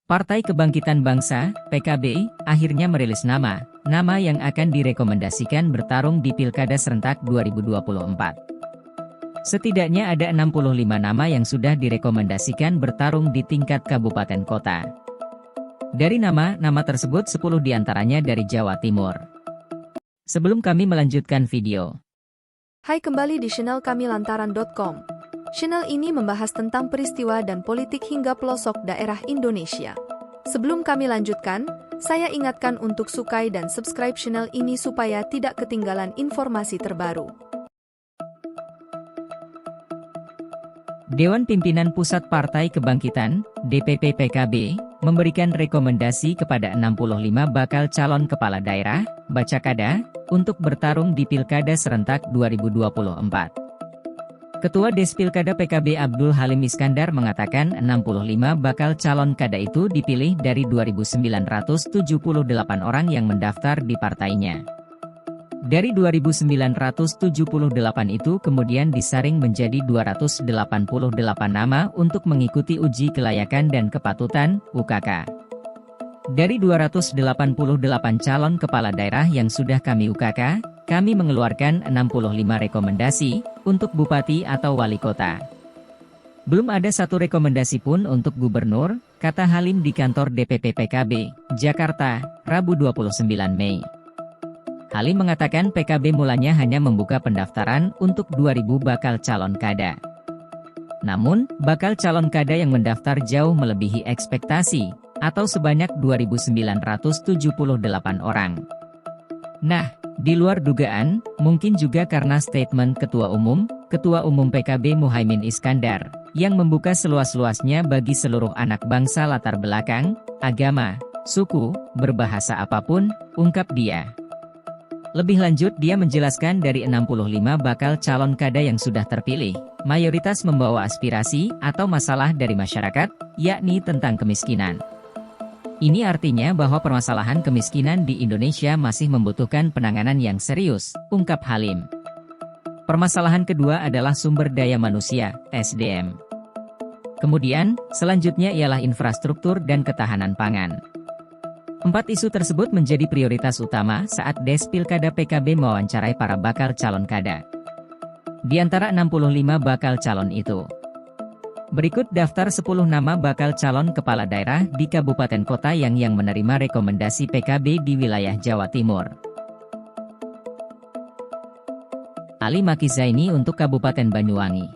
Partai Kebangkitan Bangsa, PKB, akhirnya merilis nama yang akan direkomendasikan bertarung di Pilkada Serentak 2024. Setidaknya ada 65 nama yang sudah direkomendasikan bertarung di tingkat kabupaten kota. Dari nama tersebut 10 diantaranya dari Jawa Timur. Sebelum kami melanjutkan video. Hai, kembali di channel kami lantaran.com. Channel ini membahas tentang peristiwa dan politik hingga pelosok daerah Indonesia. Sebelum kami lanjutkan, saya ingatkan untuk sukai dan subscribe channel ini supaya tidak ketinggalan informasi terbaru. Dewan Pimpinan Pusat Partai Kebangkitan, DPP PKB, memberikan rekomendasi kepada 65 bakal calon kepala daerah, Bacakada, untuk bertarung di Pilkada Serentak 2024. Ketua Despilkada PKB Abdul Halim Iskandar mengatakan 65 bakal calon kada itu dipilih dari 2.978 orang yang mendaftar di partainya. Dari 2.978 itu kemudian disaring menjadi 288 nama untuk mengikuti uji kelayakan dan kepatutan, UKK. Dari 288 calon kepala daerah yang sudah kami UKK, kami mengeluarkan 65 rekomendasi untuk bupati atau wali kota. Belum ada satu rekomendasi pun untuk gubernur, kata Halim di kantor DPP PKB, Jakarta, Rabu 29 Mei. Halim mengatakan PKB mulanya hanya membuka pendaftaran untuk 2.000 bakal calon kada. Namun, bakal calon kada yang mendaftar jauh melebihi ekspektasi, atau sebanyak 2.978 orang. Nah, di luar dugaan, mungkin juga karena statement Ketua Umum PKB Muhaimin Iskandar, yang membuka seluas-luasnya bagi seluruh anak bangsa latar belakang, agama, suku, berbahasa apapun, ungkap dia. Lebih lanjut dia menjelaskan dari 65 bakal calon kada yang sudah terpilih, mayoritas membawa aspirasi atau masalah dari masyarakat, yakni tentang kemiskinan. Ini artinya bahwa permasalahan kemiskinan di Indonesia masih membutuhkan penanganan yang serius, ungkap Halim. Permasalahan kedua adalah sumber daya manusia, SDM. Kemudian, selanjutnya ialah infrastruktur dan ketahanan pangan. 4 isu tersebut menjadi prioritas utama saat Despilkada PKB mewawancarai para bakal calon kada. Di antara 65 bakal calon itu, berikut daftar 10 nama bakal calon kepala daerah di kabupaten kota yang menerima rekomendasi PKB di wilayah Jawa Timur. Ali Maki Zaini untuk Kabupaten Banyuwangi.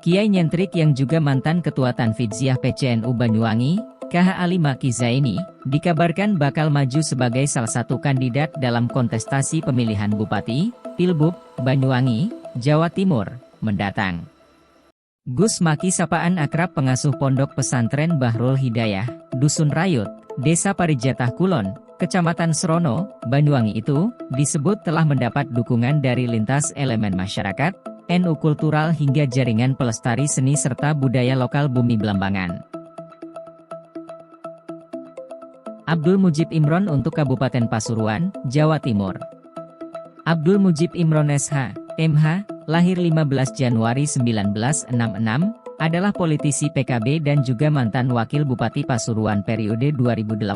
Kiai nyentrik yang juga mantan Ketua Tanfidziah PCNU Banyuwangi, KH Ali Maki Zaini, dikabarkan bakal maju sebagai salah satu kandidat dalam kontestasi pemilihan Bupati, Pilbub, Banyuwangi, Jawa Timur, mendatang. Gus Maki sapaan akrab pengasuh pondok pesantren Bahrul Hidayah, Dusun Rayut, Desa Parijatah Kulon, Kecamatan Srono, Banyuwangi itu, disebut telah mendapat dukungan dari lintas elemen masyarakat, NU kultural hingga jaringan pelestari seni serta budaya lokal Bumi Belambangan. Abdul Mujib Imron untuk Kabupaten Pasuruan, Jawa Timur. Abdul Mujib Imron SH, MH, lahir 15 Januari 1966, adalah politisi PKB dan juga mantan Wakil Bupati Pasuruan periode 2018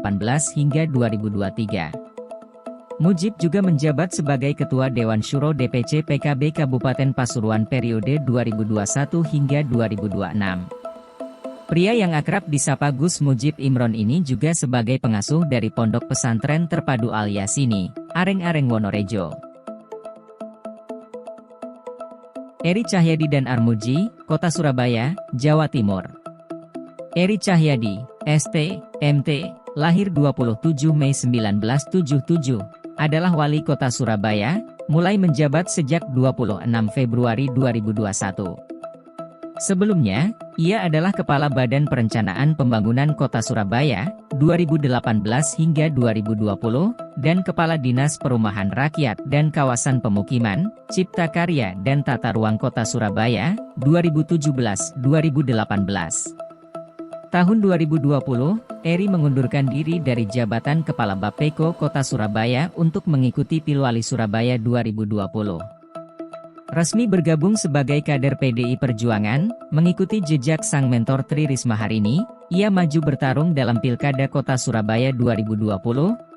hingga 2023. Mujib juga menjabat sebagai Ketua Dewan Syuro DPC PKB Kabupaten Pasuruan periode 2021 hingga 2026. Pria yang akrab disapa Gus Mujib Imron ini juga sebagai pengasuh dari Pondok Pesantren Terpadu Al Yasini, Areng-Areng Wonorejo. Eri Cahyadi dan Armuji, Kota Surabaya, Jawa Timur. Eri Cahyadi, ST, MT, lahir 27 Mei 1977, adalah Wali Kota Surabaya, mulai menjabat sejak 26 Februari 2021. Sebelumnya, ia adalah Kepala Badan Perencanaan Pembangunan Kota Surabaya, 2018 hingga 2020, dan Kepala Dinas Perumahan Rakyat dan Kawasan Pemukiman, Cipta Karya dan Tata Ruang Kota Surabaya, 2017-2018. Tahun 2020, Eri mengundurkan diri dari jabatan Kepala Bapeko Kota Surabaya untuk mengikuti Pilwali Surabaya 2020. Resmi bergabung sebagai kader PDI Perjuangan, mengikuti jejak sang mentor Tri Risma hari ini, Ia maju bertarung dalam Pilkada Kota Surabaya 2020,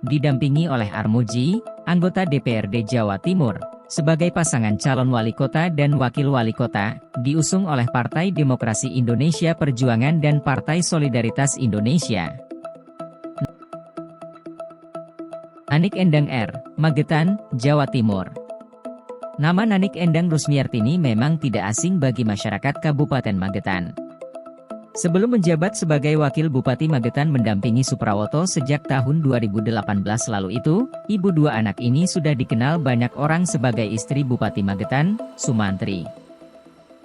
didampingi oleh Armuji, anggota DPRD Jawa Timur, sebagai pasangan calon wali kota dan wakil wali kota, diusung oleh Partai Demokrasi Indonesia Perjuangan dan Partai Solidaritas Indonesia. Nanik Endang R., Magetan, Jawa Timur. Nama Nanik Endang Rusmiartini memang tidak asing bagi masyarakat Kabupaten Magetan. Sebelum menjabat sebagai Wakil Bupati Magetan mendampingi Suprawoto sejak tahun 2018 lalu itu, ibu dua anak ini sudah dikenal banyak orang sebagai istri Bupati Magetan, Sumantri.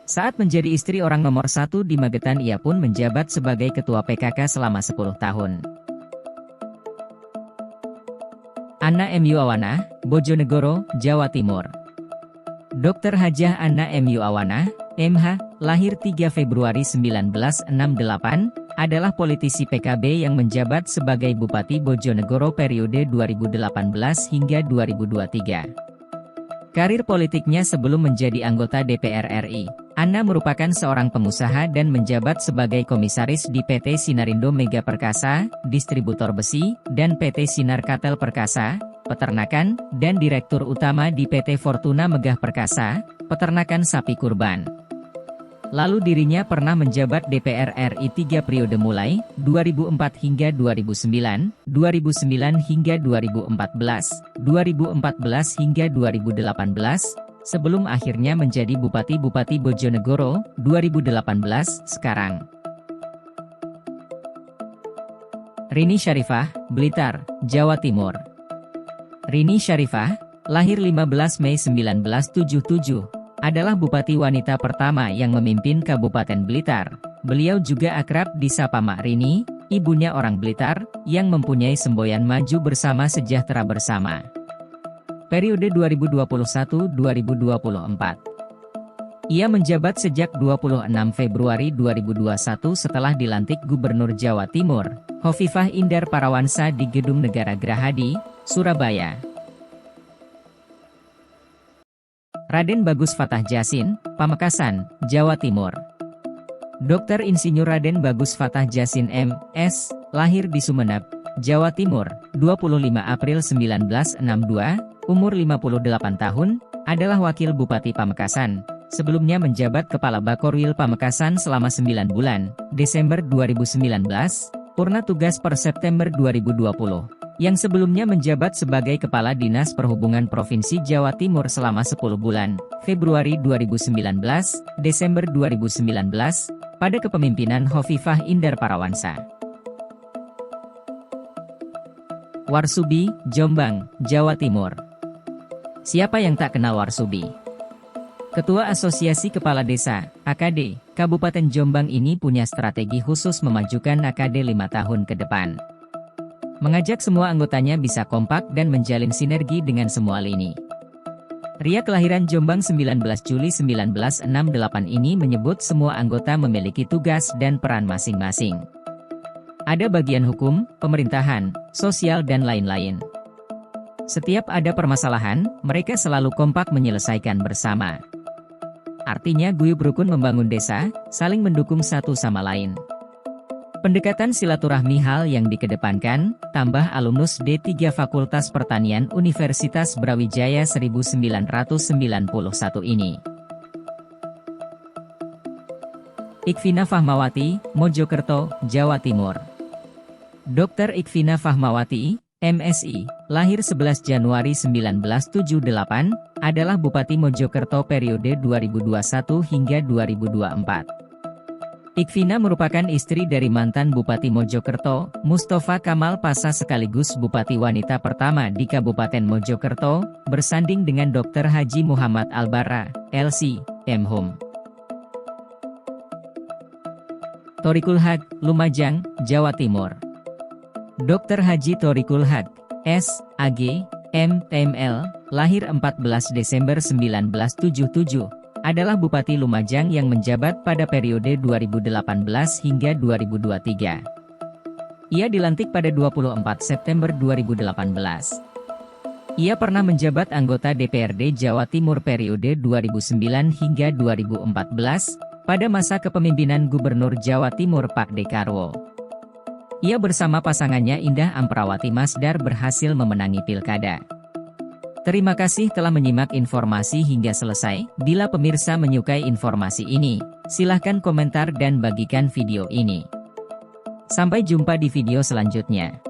Saat menjadi istri orang nomor satu di Magetan, ia pun menjabat sebagai Ketua PKK selama 10 tahun. Anna M. Yuawana, Bojonegoro, Jawa Timur. Dr. Hajah Anna M. Yuawana, MH, lahir 3 Februari 1968, adalah politisi PKB yang menjabat sebagai Bupati Bojonegoro periode 2018 hingga 2023. Karir politiknya sebelum menjadi anggota DPR RI, Anna merupakan seorang pengusaha dan menjabat sebagai komisaris di PT Sinarindo Mega Perkasa, distributor besi, dan PT Sinar Katel Perkasa, peternakan, dan Direktur Utama di PT Fortuna Megah Perkasa, peternakan sapi kurban. Lalu dirinya pernah menjabat DPR RI 3 periode mulai 2004 hingga 2009, 2009 hingga 2014, 2014 hingga 2018, sebelum akhirnya menjadi Bupati Bojonegoro 2018 sekarang. Rini Syarifah, Blitar, Jawa Timur. Rini Syarifah, lahir 15 Mei 1977, adalah Bupati wanita pertama yang memimpin Kabupaten Blitar. Beliau juga akrab disapa Mak Rini, ibunya orang Blitar, yang mempunyai semboyan maju bersama sejahtera bersama. Periode 2021-2024. Ia menjabat sejak 26 Februari 2021 setelah dilantik Gubernur Jawa Timur, Hovifah Indar Parawansa di Gedung Negara Gerahadi, Surabaya. Raden Bagus Fatah Jasin, Pamekasan, Jawa Timur. Dr. Insinyur Raden Bagus Fatah Jasin M.S., lahir di Sumeneb, Jawa Timur, 25 April 1962, umur 58 tahun, adalah Wakil Bupati Pamekasan. Sebelumnya menjabat Kepala Bakorwil Pamekasan selama 9 bulan, Desember 2019, purna tugas per September 2020. Yang sebelumnya menjabat sebagai Kepala Dinas Perhubungan Provinsi Jawa Timur selama 10 bulan, Februari 2019, Desember 2019, pada kepemimpinan Hovifah Indar Parawansa. Warsubi, Jombang, Jawa Timur. Siapa yang tak kenal Warsubi? Ketua Asosiasi Kepala Desa, AKD, Kabupaten Jombang ini punya strategi khusus memajukan AKD 5 tahun ke depan. Mengajak semua anggotanya bisa kompak dan menjalin sinergi dengan semua lini. Pria kelahiran Jombang 19 Juli 1968 ini menyebut semua anggota memiliki tugas dan peran masing-masing. Ada bagian hukum, pemerintahan, sosial dan lain-lain. Setiap ada permasalahan, mereka selalu kompak menyelesaikan bersama. Artinya guyub rukun membangun desa, saling mendukung satu sama lain. Pendekatan silaturahmi hal yang dikedepankan, tambah alumnus D3 Fakultas Pertanian Universitas Brawijaya 1991 ini. Ikvina Fahmawati, Mojokerto, Jawa Timur. Dr. Ikvina Fahmawati, MSI, lahir 11 Januari 1978, adalah Bupati Mojokerto periode 2021 hingga 2024. Ikvina merupakan istri dari mantan Bupati Mojokerto, Mustafa Kamal Pasa sekaligus Bupati wanita pertama di Kabupaten Mojokerto, bersanding dengan Dr. Haji Muhammad Albarra, LC, M.Hum. Thoriqul Haq, Lumajang, Jawa Timur. Dr. Haji Thoriqul Haq, S.Ag, M.Tml, lahir 14 Desember 1977, adalah Bupati Lumajang yang menjabat pada periode 2018 hingga 2023. Ia dilantik pada 24 September 2018. Ia pernah menjabat anggota DPRD Jawa Timur periode 2009 hingga 2014, pada masa kepemimpinan Gubernur Jawa Timur Pak Dekarwo. Ia bersama pasangannya Indah Amperawati Masdar berhasil memenangi pilkada. Terima kasih telah menyimak informasi hingga selesai. Bila pemirsa menyukai informasi ini, silahkan komentar dan bagikan video ini. Sampai jumpa di video selanjutnya.